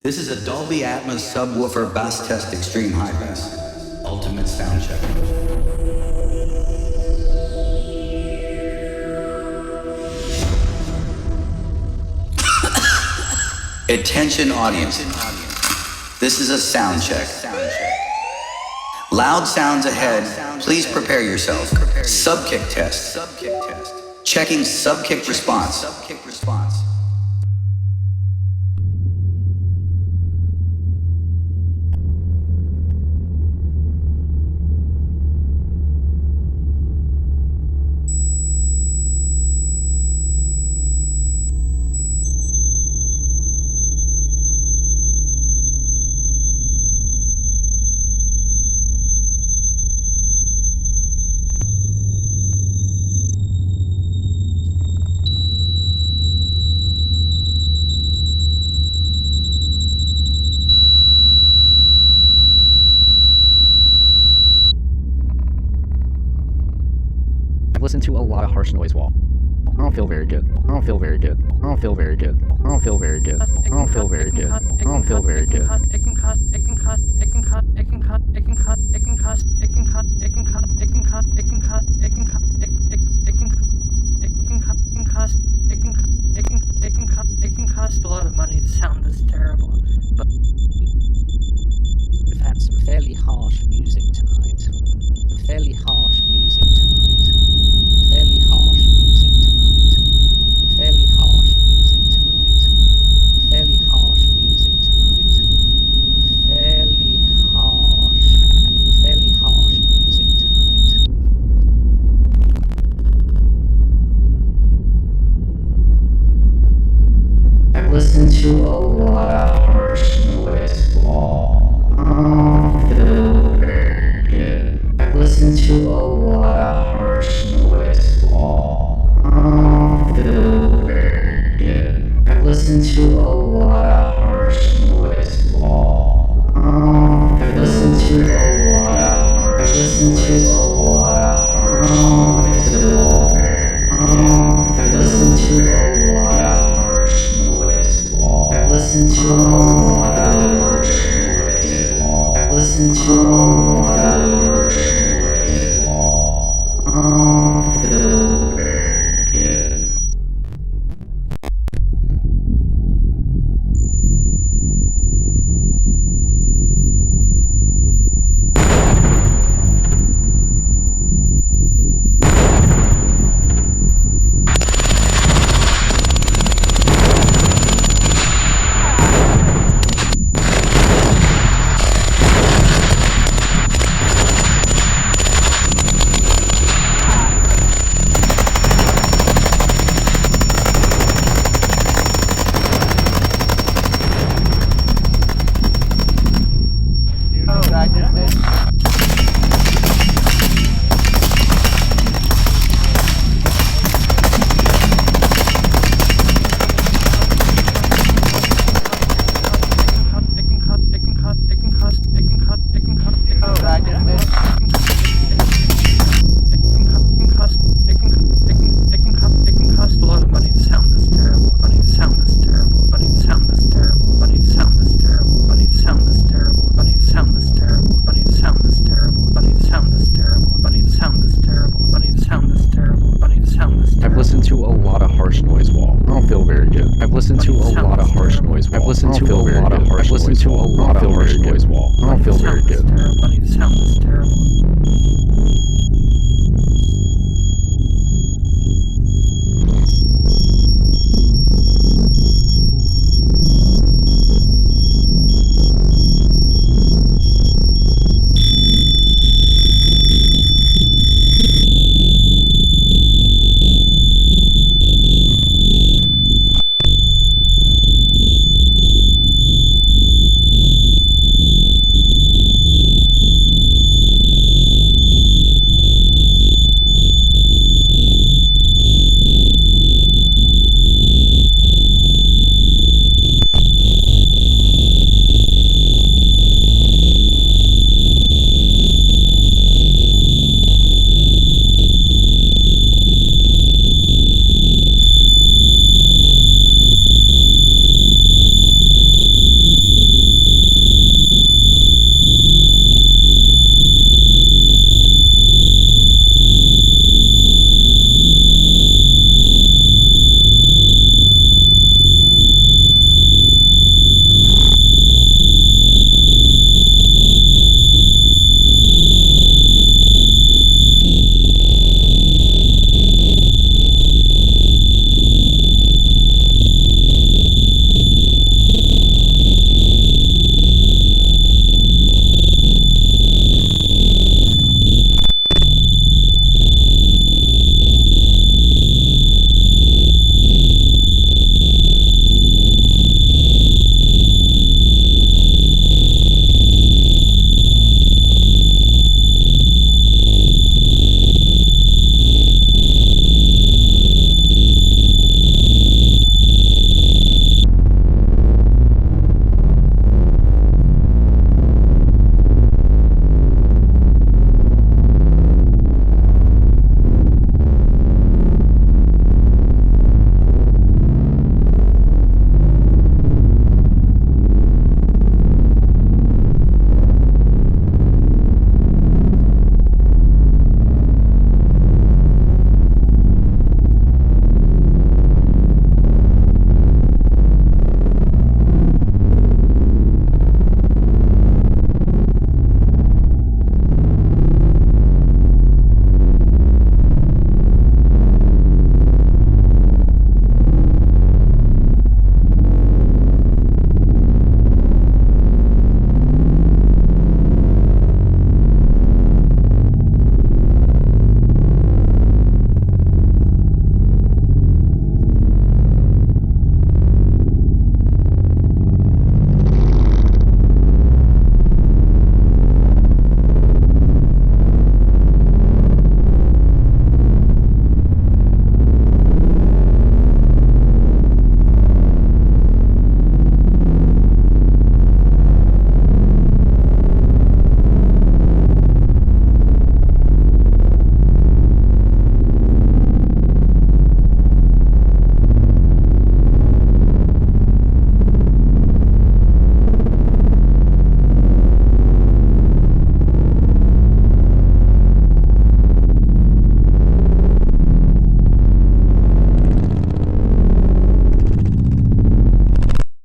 This is a Dolby Atmos subwoofer bass test extreme high bass. Ultimate sound check. Attention audience. This is a sound check. Loud sounds ahead. Please prepare yourself. Subkick test. Checking subkick response. I've listened to a lot of harsh noise wall. I don't feel very good. I don't feel very good. I don't feel very good. I don't feel very good. I don't feel very good. I don't feel very good. It can cost a lot of money to sound this terrible, but we've had some fairly harsh music tonight. Fairly harsh music tonight. Fairly harsh music tonight. Fairly harsh music tonight. Fairly harsh music tonight. Fairly harsh music tonight. I've listened to a lot of harsh noise wall. I don't feel very good. I've listened to a lot of harsh noise wall. I don't feel very good. I've listened to a lot of harsh noise wall. I've listened to a lot of harsh. I've listened to a lot of harsh noise wall. I've listened to a lot of harsh noise wall. I've listened to a lot of harsh noise wall. I've listened to a lot of harsh noise wall. I don't feel very good. I've listened to a lot of harsh noise wall. I don't feel very good. I've listened to a lot of harsh noise wall. I've listened to a lot of harsh. I've listened to a lot of harsh noise wall. I don't feel very good. sound is terrible.